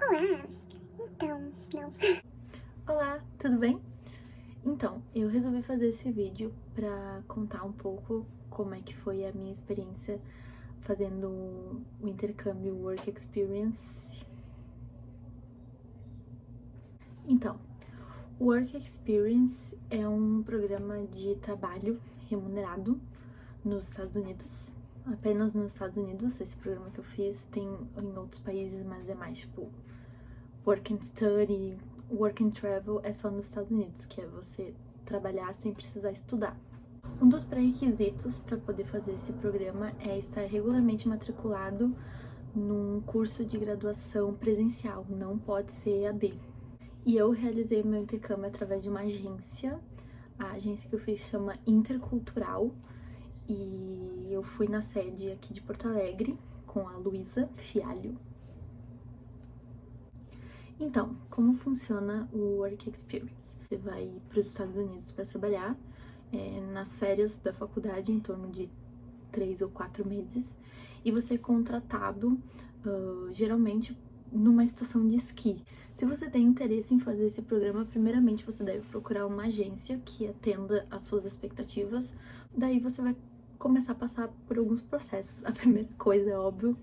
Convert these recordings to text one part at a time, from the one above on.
Olá, então, não. Olá, tudo bem? Então, eu resolvi fazer esse vídeo pra contar um pouco como é que foi a minha experiência fazendo o intercâmbio Work Experience. Então, o Work Experience é um programa de trabalho remunerado nos Estados Unidos. Apenas nos Estados Unidos, esse programa que eu fiz tem em outros países, mas é mais tipo Work and Study, Work and Travel é só nos Estados Unidos, que é você trabalhar sem precisar estudar. Um dos pré-requisitos para poder fazer esse programa é estar regularmente matriculado num curso de graduação presencial, não pode ser EAD. E eu realizei meu intercâmbio através de uma agência, a agência que eu fiz chama Intercultural, e eu fui na sede aqui de Porto Alegre com a Luísa Fialho. Então, como funciona o Work Experience? Você vai para os Estados Unidos para trabalhar, nas férias da faculdade, em torno de 3 ou 4 meses, e você é contratado, geralmente, numa estação de esqui. Se você tem interesse em fazer esse programa, primeiramente você deve procurar uma agência que atenda às suas expectativas, daí você vai começar a passar por alguns processos. A primeira coisa, é óbvio,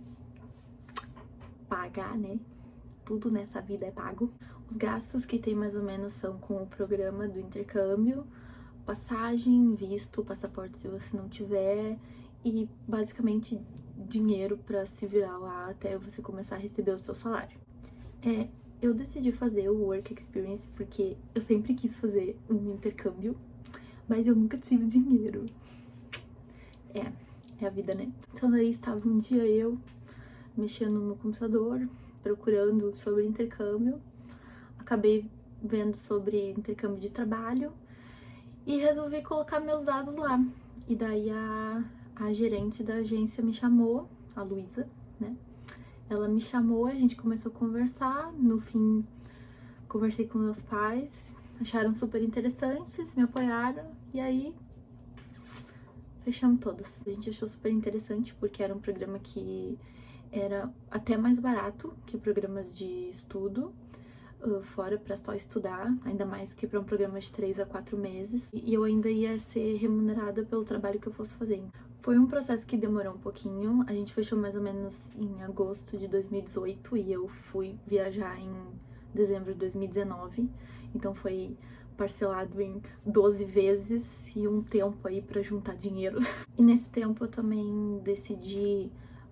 pagar, né? Tudo nessa vida é pago. Os gastos que tem mais ou menos são com o programa do intercâmbio, passagem, visto, passaporte se você não tiver, e basicamente dinheiro para se virar lá até você começar a receber o seu salário. Eu decidi fazer o Work Experience porque eu sempre quis fazer um intercâmbio, mas eu nunca tive dinheiro. É a vida, né? Então daí estava um dia eu mexendo no computador, procurando sobre intercâmbio, acabei vendo sobre intercâmbio de trabalho e resolvi colocar meus dados lá. E daí a gerente da agência me chamou, a Luísa, né? Ela me chamou, a gente começou a conversar, no fim conversei com meus pais, acharam super interessantes, me apoiaram e aí fechamos todas. A gente achou super interessante porque era um programa que era até mais barato que programas de estudo fora para só estudar, ainda mais que para um programa de 3 a 4 meses, e eu ainda ia ser remunerada pelo trabalho que eu fosse fazendo. Foi um processo que demorou um pouquinho, a gente fechou mais ou menos em agosto de 2018 e eu fui viajar em dezembro de 2019, então foi parcelado em 12 vezes e um tempo aí para juntar dinheiro. E nesse tempo eu também decidi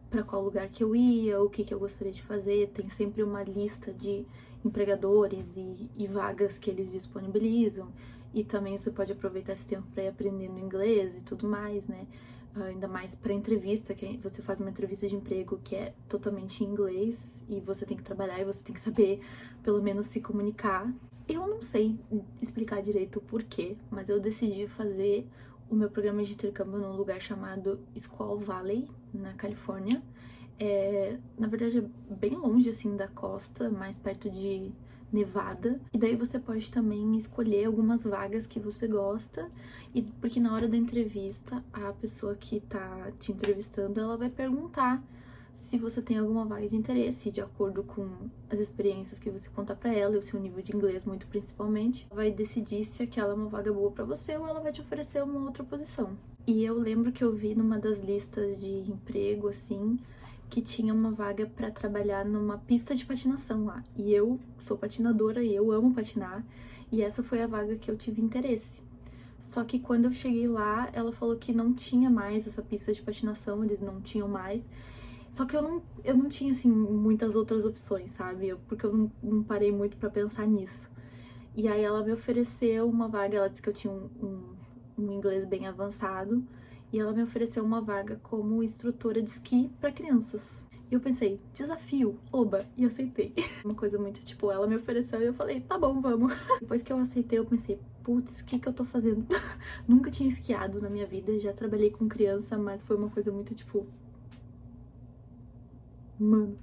para qual lugar que eu ia, o que eu gostaria de fazer. Tem sempre uma lista de empregadores e vagas que eles disponibilizam, e também você pode aproveitar esse tempo para ir aprendendo inglês e tudo mais, né? Ainda mais para entrevista, que você faz uma entrevista de emprego que é totalmente em inglês e você tem que trabalhar e você tem que saber pelo menos se comunicar. Eu não sei explicar direito o porquê, mas eu decidi fazer o meu programa de intercâmbio num lugar chamado Squaw Valley, na Califórnia. Na verdade é bem longe assim da costa, mais perto de Nevada. E daí você pode também escolher algumas vagas que você gosta, e porque na hora da entrevista a pessoa que tá te entrevistando, ela vai perguntar se você tem alguma vaga de interesse, de acordo com as experiências que você conta pra ela e o seu nível de inglês, muito principalmente, vai decidir se aquela é uma vaga boa pra você ou ela vai te oferecer uma outra posição. E eu lembro que eu vi numa das listas de emprego, assim, que tinha uma vaga pra trabalhar numa pista de patinação lá. E eu sou patinadora e eu amo patinar, e essa foi a vaga que eu tive interesse. Só que quando eu cheguei lá, ela falou que não tinha mais essa pista de patinação, eles não tinham mais. Só que eu não tinha, assim, muitas outras opções, sabe? Porque eu não parei muito pra pensar nisso. E aí ela me ofereceu uma vaga, ela disse que eu tinha um inglês bem avançado, e ela me ofereceu uma vaga como instrutora de esqui pra crianças. E eu pensei, desafio, oba, e aceitei. Uma coisa muito, tipo, ela me ofereceu e eu falei, tá bom, vamos. Depois que eu aceitei, eu pensei, putz, o que eu tô fazendo? Nunca tinha esquiado na minha vida, já trabalhei com criança, mas foi uma coisa muito, tipo, mano.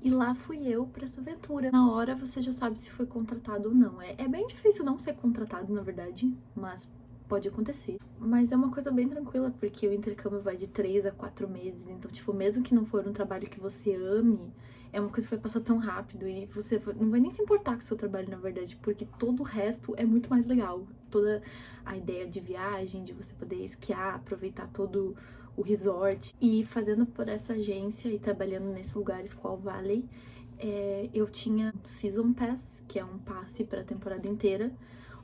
E lá fui eu pra essa aventura. Na hora você já sabe se foi contratado ou não. É bem difícil não ser contratado, na verdade, mas pode acontecer. Mas é uma coisa bem tranquila, porque o intercâmbio vai de 3 a 4 meses. Então, tipo, mesmo que não for um trabalho que você ame, é uma coisa que vai passar tão rápido e você não vai nem se importar com o seu trabalho, na verdade, porque todo o resto é muito mais legal. Toda a ideia de viagem, de você poder esquiar, aproveitar todo o resort. E fazendo por essa agência e trabalhando nesses lugares qual Valley, eu tinha Season Pass, que é um passe para a temporada inteira,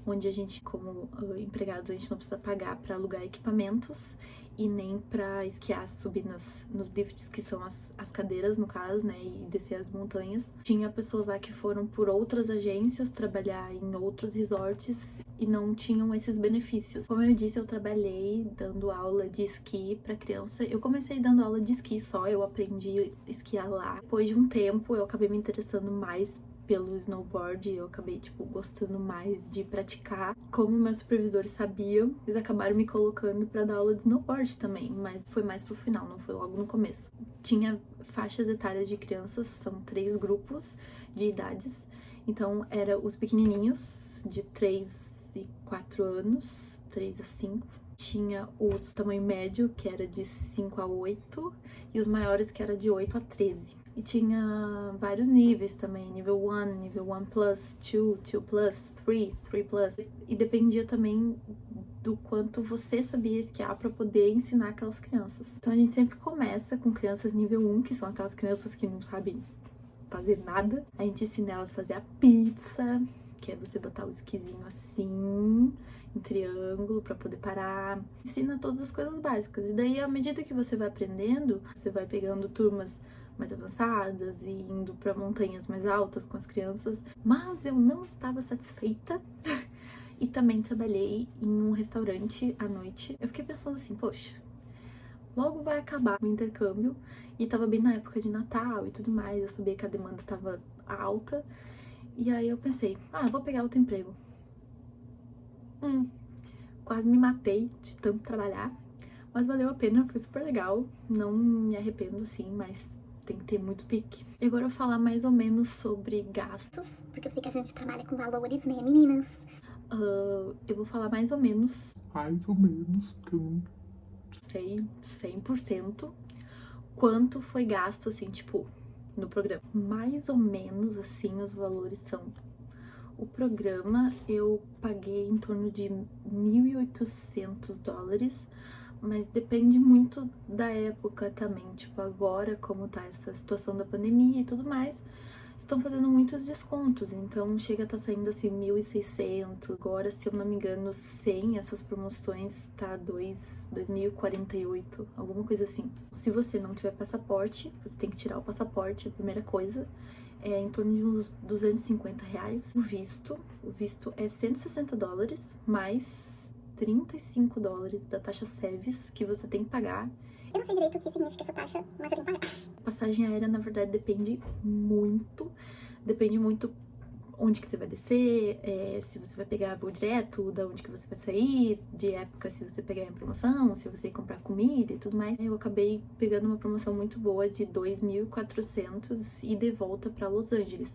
onde a gente, como empregados, a gente não precisa pagar para alugar equipamentos e nem para esquiar, subir nos lifts, que são as cadeiras, no caso, né, e descer as montanhas. Tinha pessoas lá que foram por outras agências trabalhar em outros resorts e não tinham esses benefícios. Como eu disse, eu trabalhei dando aula de esqui para criança. Eu comecei dando aula de esqui só, eu aprendi a esquiar lá. Depois de um tempo, eu acabei me interessando mais pelo snowboard, eu acabei, tipo, gostando mais de praticar. Como meus supervisores sabiam, eles acabaram me colocando pra dar aula de snowboard também, mas foi mais pro final, não foi logo no começo. Tinha faixas etárias de crianças, são 3 grupos de idades, então era os pequenininhos, de 3 e 4 anos, 3 a 5. Tinha os tamanho médio, que era de 5 a 8, e os maiores, que era de 8 a 13. E tinha vários níveis também, nível 1, nível 1 Plus, 2, 2 Plus, 3, 3 Plus. E dependia também do quanto você sabia esquiar para poder ensinar aquelas crianças. Então a gente sempre começa com crianças nível 1, que são aquelas crianças que não sabem fazer nada. A gente ensina elas a fazer a pizza, que é você botar o esquizinho assim, em triângulo, para poder parar. Ensina todas as coisas básicas. E daí, à medida que você vai aprendendo, você vai pegando turmas mais avançadas e indo para montanhas mais altas com as crianças, mas eu não estava satisfeita e também trabalhei em um restaurante à noite. Eu fiquei pensando assim, poxa, logo vai acabar o intercâmbio e tava bem na época de Natal e tudo mais, eu sabia que a demanda tava alta e aí eu pensei, vou pegar outro emprego. Quase me matei de tanto trabalhar, mas valeu a pena, foi super legal, não me arrependo assim, mas tem que ter muito pique. E agora eu vou falar mais ou menos sobre gastos. Porque eu sei que a gente trabalha com valores, né, meninas? Eu vou falar mais ou menos, que eu não sei 100% quanto foi gasto, assim, tipo, no programa. Mais ou menos, assim, os valores são... O programa eu paguei em torno de $1.800, mas depende muito da época também, tipo, agora como tá essa situação da pandemia e tudo mais, estão fazendo muitos descontos, então chega a estar saindo assim 1.600, agora se eu não me engano sem essas promoções tá 2.048, alguma coisa assim. Se você não tiver passaporte, você tem que tirar o passaporte, a primeira coisa, é em torno de uns R$250. O visto é $160, mais $35 da taxa SEVES que você tem que pagar. Eu não sei direito o que significa essa taxa, mas eu tenho que pagar. A passagem aérea, na verdade, depende muito onde que você vai descer, se você vai pegar voo direto, da onde que você vai sair, de época se você pegar em promoção, se você comprar comida e tudo mais. Eu acabei pegando uma promoção muito boa de 2.400 e de volta pra Los Angeles.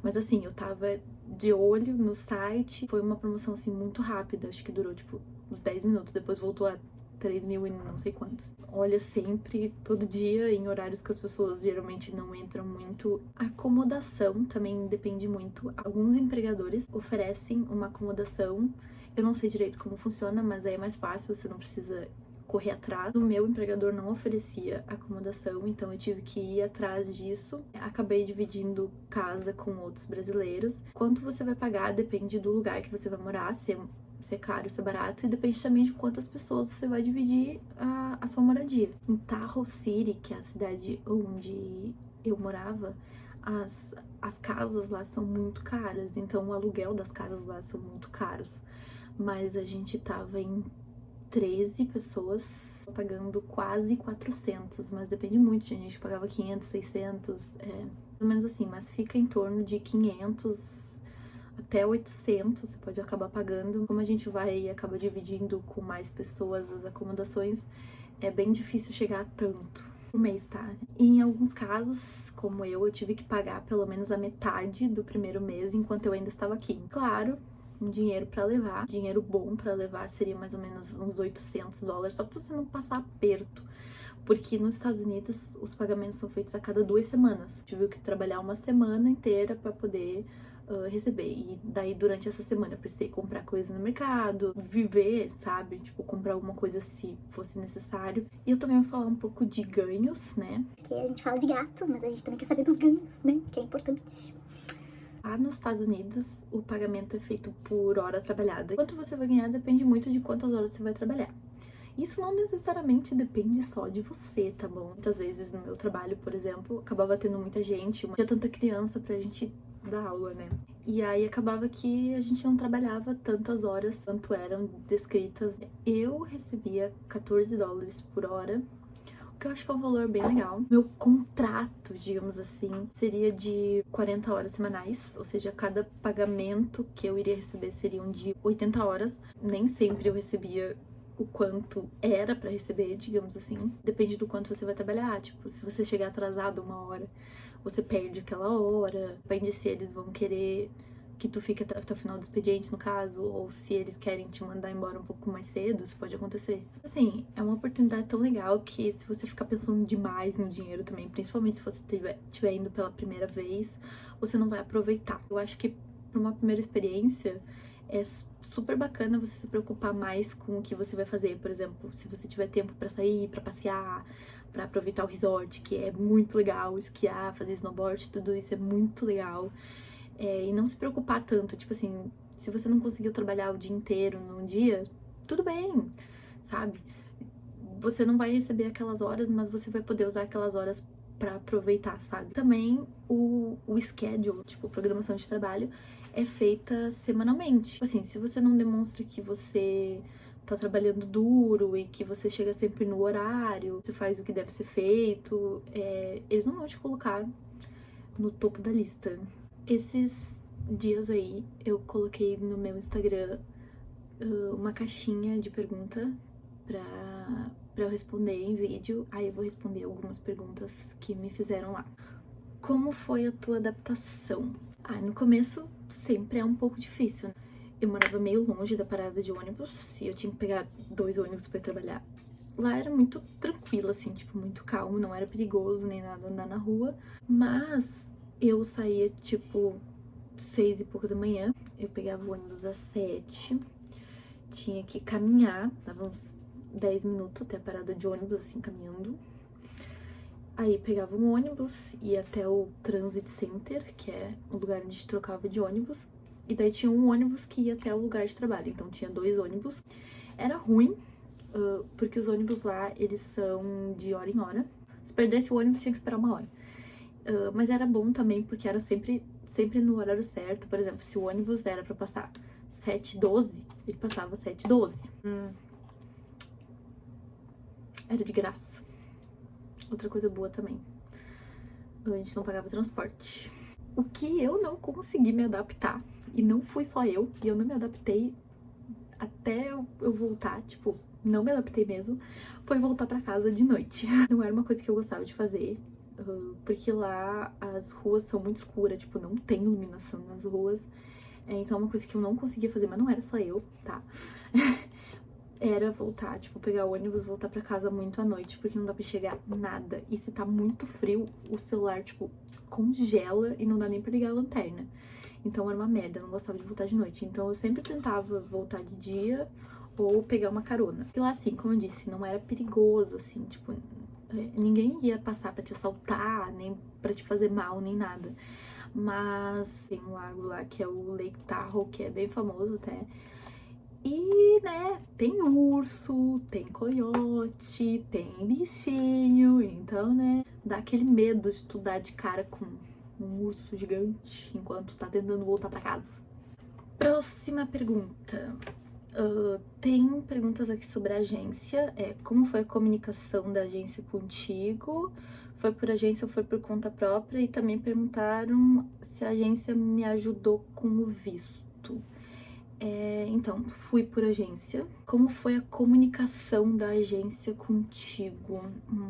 Mas assim, eu tava de olho no site, foi uma promoção assim muito rápida, acho que durou tipo uns 10 minutos, depois voltou a 3.000 e não sei quantos. Olha sempre, todo dia, em horários que as pessoas geralmente não entram muito. A acomodação também depende muito. Alguns empregadores oferecem uma acomodação, eu não sei direito como funciona, mas aí é mais fácil, você não precisa correr atrás. O meu empregador não oferecia acomodação, então eu tive que ir atrás disso. Acabei dividindo casa com outros brasileiros. Quanto você vai pagar depende do lugar que você vai morar, se é caro, se é barato, e depende também de quantas pessoas você vai dividir a sua moradia. Em Tahoe City, que é a cidade onde eu morava, as casas lá são muito caras, então o aluguel das casas lá são muito caros. Mas a gente tava em 13 pessoas pagando quase 400, mas depende muito, a gente pagava 500, 600, mais ou menos assim, mas fica em torno de 500 até 800, você pode acabar pagando. Como a gente vai e acaba dividindo com mais pessoas as acomodações, é bem difícil chegar a tanto por mês, tá? E em alguns casos, como eu tive que pagar pelo menos a metade do primeiro mês enquanto eu ainda estava aqui. Claro um dinheiro pra levar. Dinheiro bom pra levar seria mais ou menos uns $800, só pra você não passar aperto. Porque nos Estados Unidos os pagamentos são feitos a cada 2 semanas. Tive que trabalhar uma semana inteira pra poder receber. E daí durante essa semana eu precisei comprar coisa no mercado, viver, sabe? Tipo, comprar alguma coisa se fosse necessário. E eu também vou falar um pouco de ganhos, né? Porque a gente fala de gastos, mas a gente também quer saber dos ganhos, né? Que é importante. Lá nos Estados Unidos, o pagamento é feito por hora trabalhada. Quanto você vai ganhar depende muito de quantas horas você vai trabalhar. Isso não necessariamente depende só de você, tá bom? Muitas vezes no meu trabalho, por exemplo, acabava tendo muita gente, tinha tanta criança pra gente dar aula, né? E aí acabava que a gente não trabalhava tantas horas quanto eram descritas. Eu recebia $14 por hora, o que eu acho que é um valor bem legal. Meu contrato, digamos assim, seria de 40 horas semanais, ou seja, cada pagamento que eu iria receber seriam de 80 horas. Nem sempre eu recebia o quanto era pra receber, digamos assim. Depende do quanto você vai trabalhar. Tipo, se você chegar atrasado 1 hora, você perde aquela hora. Depende se eles vão querer que tu fique até o final do expediente, no caso, ou se eles querem te mandar embora um pouco mais cedo, isso pode acontecer. Assim, é uma oportunidade tão legal que se você ficar pensando demais no dinheiro também, principalmente se você estiver indo pela primeira vez, você não vai aproveitar. Eu acho que para uma primeira experiência, é super bacana você se preocupar mais com o que você vai fazer. Por exemplo, se você tiver tempo pra sair, pra passear, pra aproveitar o resort, que é muito legal, esquiar, fazer snowboard, tudo isso é muito legal. E não se preocupar tanto, tipo assim, se você não conseguiu trabalhar o dia inteiro num dia, tudo bem, sabe? Você não vai receber aquelas horas, mas você vai poder usar aquelas horas pra aproveitar, sabe? Também o schedule, tipo, programação de trabalho, é feita semanalmente. Tipo assim, se você não demonstra que você tá trabalhando duro e que você chega sempre no horário, você faz o que deve ser feito, eles não vão te colocar no topo da lista. Esses dias aí, eu coloquei no meu Instagram uma caixinha de pergunta pra eu responder em vídeo. Aí eu vou responder algumas perguntas que me fizeram lá. Como foi a tua adaptação? No começo sempre é um pouco difícil. Eu morava meio longe da parada de ônibus e eu tinha que pegar 2 ônibus pra ir trabalhar. Lá era muito tranquilo, assim, tipo, muito calmo, não era perigoso nem nada andar na rua. Mas eu saía, tipo, 6 e pouco da manhã. Eu pegava o ônibus às 7. Tinha que caminhar, dava uns 10 minutos até a parada de ônibus, assim, caminhando. Aí pegava um ônibus, ia até o Transit Center, que é o lugar onde trocava de ônibus. E daí tinha um ônibus que ia até o lugar de trabalho, então tinha 2 ônibus. Era ruim, porque os ônibus lá, eles são de hora em hora. Se perdesse o ônibus, tinha que esperar 1 hora. Mas era bom também, porque era sempre no horário certo. Por exemplo, se o ônibus era pra passar 7h12, ele passava 7h12. Era de graça. Outra coisa boa também, a gente não pagava transporte. O que eu não consegui me adaptar, e não fui só eu, e eu não me adaptei até eu voltar, tipo, não me adaptei mesmo, foi voltar pra casa de noite. Não era uma coisa que eu gostava de fazer, porque lá as ruas são muito escuras, tipo, não tem iluminação nas ruas. Então é uma coisa que eu não conseguia fazer, mas não era só eu, tá? Era voltar, tipo, pegar o ônibus, voltar pra casa muito à noite, porque não dá pra chegar nada. E se tá muito frio, o celular, tipo, congela e não dá nem pra ligar a lanterna. Então era uma merda, eu não gostava de voltar de noite. Então eu sempre tentava voltar de dia ou pegar uma carona. E lá, assim, como eu disse, não era perigoso, assim, tipo, ninguém ia passar pra te assaltar, nem pra te fazer mal, nem nada. Mas tem um lago lá que é o Lake Tahoe, que é bem famoso até. E, né, tem urso, tem coiote, tem bichinho, então, né, dá aquele medo de tu dar de cara com um urso gigante enquanto tá tentando voltar pra casa. Próxima pergunta. Tem perguntas aqui sobre a agência. Como foi a comunicação da agência contigo? Foi por agência ou foi por conta própria? E também perguntaram se a agência me ajudou com o visto. Então, fui por agência. Como foi a comunicação da agência contigo?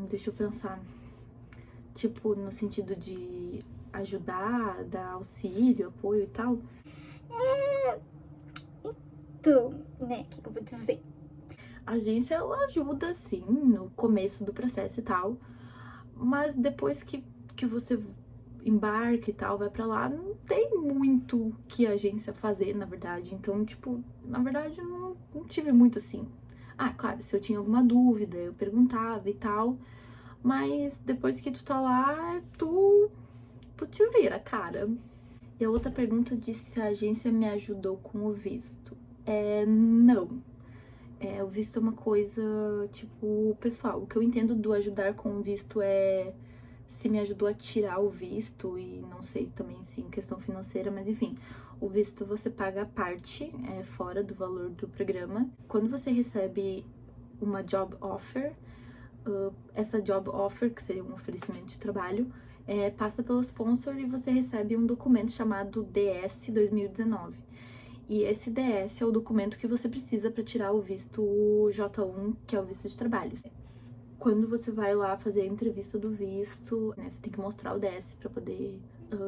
Deixa eu pensar. Tipo, no sentido de ajudar, dar auxílio, apoio e tal? Então, né, o que eu vou dizer? A agência, ela ajuda, sim, no começo do processo e tal, mas depois que você embarca e tal, vai pra lá, não tem muito que a agência fazer, na verdade. Então, tipo, na verdade, não tive muito assim. Ah, claro, se eu tinha alguma dúvida, eu perguntava e tal, mas depois que tu tá lá, tu te vira, cara. E a outra pergunta de se a agência me ajudou com o visto. Não. O visto é uma coisa, tipo, pessoal. O que eu entendo do ajudar com o visto é se me ajudou a tirar o visto e não sei também se em questão financeira, mas enfim, o visto você paga a parte fora do valor do programa. Quando você recebe uma job offer, essa job offer, que seria um oferecimento de trabalho, passa pelo sponsor e você recebe um documento chamado DS 2019. E esse DS é o documento que você precisa para tirar o visto J1, que é o visto de trabalho. Quando você vai lá fazer a entrevista do visto, né, você tem que mostrar o DS para poder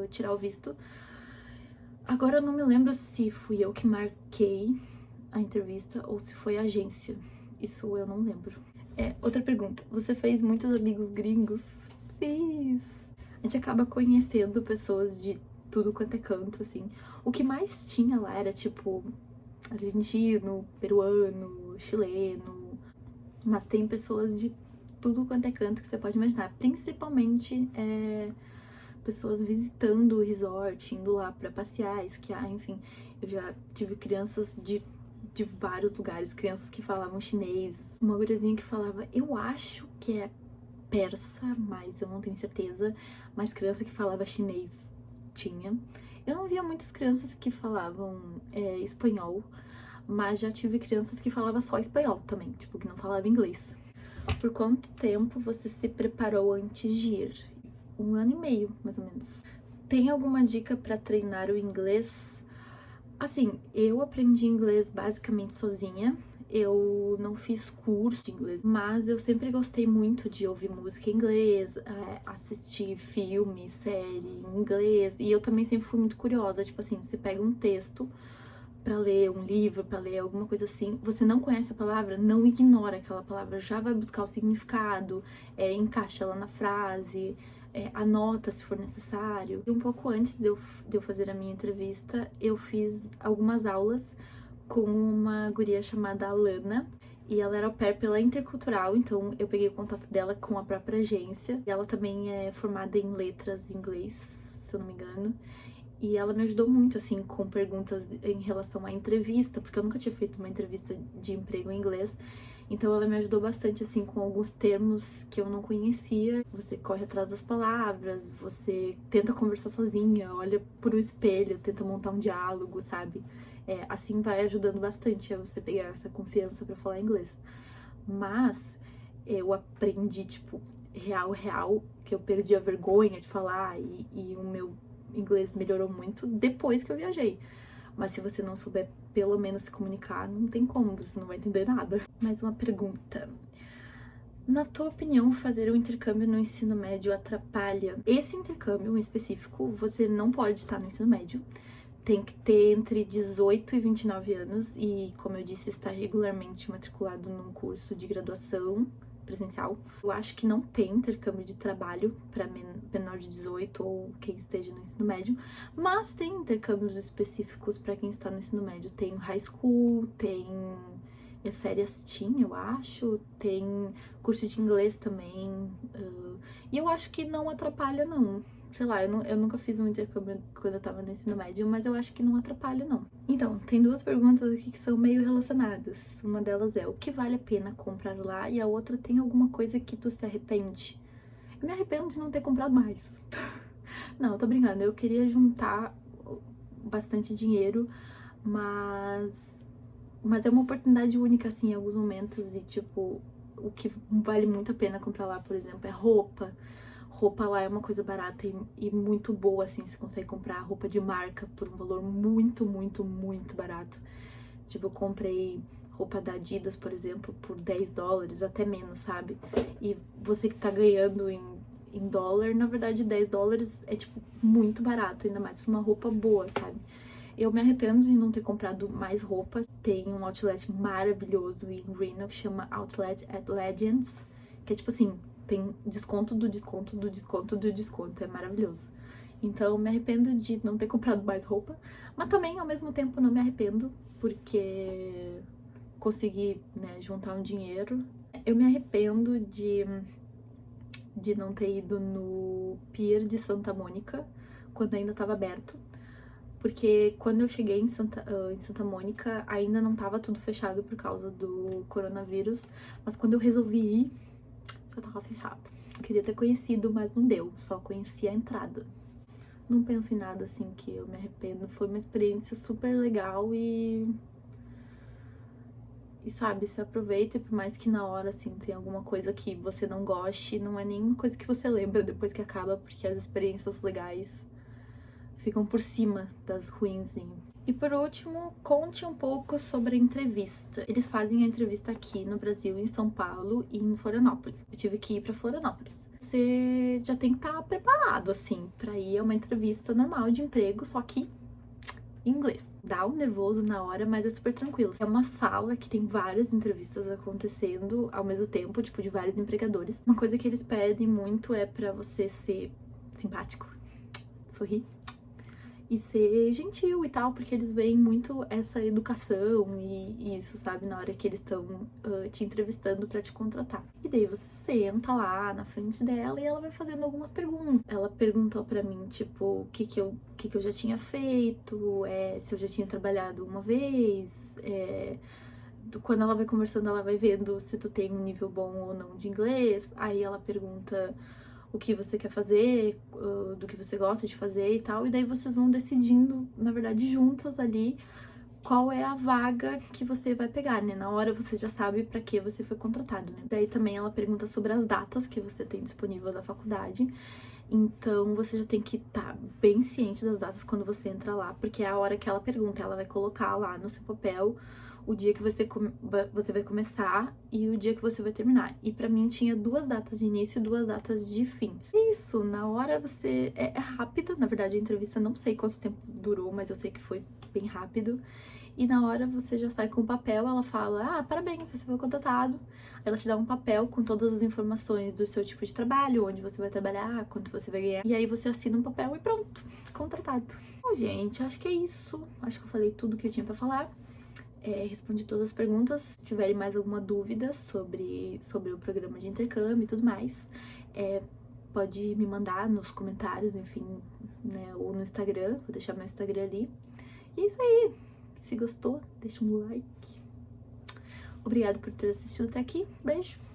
tirar o visto. Agora eu não me lembro se fui eu que marquei a entrevista ou se foi a agência. Isso eu não lembro. Outra pergunta. Você fez muitos amigos gringos? Fiz! A gente acaba conhecendo pessoas de tudo quanto é canto, assim. O que mais tinha lá era, tipo, argentino, peruano, chileno. Mas tem pessoas de tudo quanto é canto que você pode imaginar. Principalmente pessoas visitando o resort, indo lá pra passear, esquiar, enfim. Eu já tive crianças de vários lugares, crianças que falavam chinês. Uma guriazinha que falava, eu acho que é persa, mas eu não tenho certeza. Mas criança que falava chinês tinha. Eu não via muitas crianças que falavam espanhol, mas já tive crianças que falavam só espanhol também, tipo, que não falavam inglês. Por quanto tempo você se preparou antes de ir? 1 ano e meio, mais ou menos. Tem alguma dica para treinar o inglês? Assim, eu aprendi inglês basicamente sozinha. Eu não fiz curso de inglês, mas eu sempre gostei muito de ouvir música em inglês, assistir filme, série em inglês. E eu também sempre fui muito curiosa. Tipo assim, você pega um texto pra ler, um livro pra ler, alguma coisa assim, você não conhece a palavra, não ignora aquela palavra, já vai buscar o significado, encaixa ela na frase, anota se for necessário. E um pouco antes de eu fazer a minha entrevista, eu fiz algumas aulas com uma guria chamada Alana, e ela era au pair pela Intercultural, então eu peguei o contato dela com a própria agência. E ela também é formada em letras em inglês, se eu não me engano. E ela me ajudou muito, assim, com perguntas em relação à entrevista, porque eu nunca tinha feito uma entrevista de emprego em inglês. Então ela me ajudou bastante, assim, com alguns termos que eu não conhecia. Você corre atrás das palavras, você tenta conversar sozinha, olha pro espelho, tenta montar um diálogo, sabe? Assim vai ajudando bastante a você pegar essa confiança pra falar inglês. Mas eu aprendi, tipo, real, que eu perdi a vergonha de falar e o meu inglês melhorou muito depois que eu viajei. Mas se você não souber pelo menos se comunicar, não tem como, você não vai entender nada. Mais uma pergunta. Na tua opinião, fazer o intercâmbio no ensino médio atrapalha? Esse intercâmbio em específico, você não pode estar no ensino médio. Tem que ter entre 18 e 29 anos e, como eu disse, estar regularmente matriculado num curso de graduação presencial. Eu acho que não tem intercâmbio de trabalho para menor de 18 ou quem esteja no ensino médio, mas tem intercâmbios específicos para quem está no ensino médio. Tem high school, tem férias teen, eu acho, tem curso de inglês também, e eu acho que não atrapalha, não. Sei lá, eu nunca fiz um intercâmbio quando eu tava no ensino médio, mas eu acho que não atrapalha, não. Então, tem 2 perguntas aqui que são meio relacionadas. Uma delas é, o que vale a pena comprar lá? E a outra, tem alguma coisa que tu se arrepende? Eu me arrependo de não ter comprado mais. Não, tô brincando, eu queria juntar bastante dinheiro, mas é uma oportunidade única, assim, em alguns momentos. E, tipo, o que vale muito a pena comprar lá, por exemplo, é roupa. Roupa lá é uma coisa barata e muito boa, assim, você consegue comprar roupa de marca por um valor muito, muito, muito barato. Tipo, eu comprei roupa da Adidas, por exemplo, por $10, até menos, sabe? E você que tá ganhando em dólar, na verdade $10 é, tipo, muito barato, ainda mais pra uma roupa boa, sabe? Eu me arrependo de não ter comprado mais roupas. Tem um outlet maravilhoso em Reno que chama Outlet at Legends, que é tipo assim, tem desconto do desconto do desconto do desconto, é maravilhoso. Então, me arrependo de não ter comprado mais roupa, mas também, ao mesmo tempo, não me arrependo, porque consegui, né, juntar um dinheiro. Eu me arrependo de não ter ido no Pier de Santa Mônica, quando ainda estava aberto, porque quando eu cheguei em Santa Mônica, ainda não estava tudo fechado por causa do coronavírus, mas quando eu resolvi ir, já estava fechado. Eu queria ter conhecido, mas não deu, só conheci a entrada. Não penso em nada assim que eu me arrependo. Foi uma experiência super legal e sabe, se aproveita, e por mais que na hora, assim, tem alguma coisa que você não goste, não é nenhuma coisa que você lembra depois que acaba, porque as experiências legais ficam por cima das ruins. E por último, conte um pouco sobre a entrevista. Eles fazem a entrevista aqui no Brasil, em São Paulo e em Florianópolis. Eu tive que ir pra Florianópolis. Você já tem que estar preparado, assim, pra ir a uma entrevista normal de emprego, só que em inglês. Dá um nervoso na hora, mas é super tranquilo. É uma sala que tem várias entrevistas acontecendo ao mesmo tempo, tipo, de vários empregadores. Uma coisa que eles pedem muito é pra você ser simpático, sorrir e ser gentil e tal, porque eles veem muito essa educação e isso, sabe, na hora que eles estão te entrevistando pra te contratar. E daí você senta lá na frente dela e ela vai fazendo algumas perguntas. Ela perguntou pra mim, tipo, o que eu já tinha feito, se eu já tinha trabalhado uma vez, quando ela vai conversando, ela vai vendo se tu tem um nível bom ou não de inglês. Aí ela pergunta o que você quer fazer, do que você gosta de fazer e tal, e daí vocês vão decidindo, na verdade, juntas ali, qual é a vaga que você vai pegar, né? Na hora você já sabe pra que você foi contratado, né? Daí também ela pergunta sobre as datas que você tem disponível da faculdade, então você já tem que estar bem ciente das datas quando você entra lá, porque é a hora que ela pergunta, ela vai colocar lá no seu papel o dia que você vai começar e o dia que você vai terminar. E pra mim tinha 2 datas de início e 2 datas de fim. Isso, na hora você... É rápida, na verdade a entrevista não sei quanto tempo durou, mas eu sei que foi bem rápido. E na hora você já sai com o papel, ela fala, parabéns, você foi contratado. Ela te dá um papel com todas as informações do seu tipo de trabalho, onde você vai trabalhar, quanto você vai ganhar. E aí você assina um papel e pronto, contratado. Bom, gente, acho que é isso. Acho que eu falei tudo que eu tinha pra falar. Respondi todas as perguntas. Se tiverem mais alguma dúvida sobre o programa de intercâmbio e tudo mais, pode me mandar nos comentários, enfim, né, ou no Instagram. Vou deixar meu Instagram ali. E é isso aí. Se gostou, deixa um like. Obrigada por ter assistido até aqui. Beijo!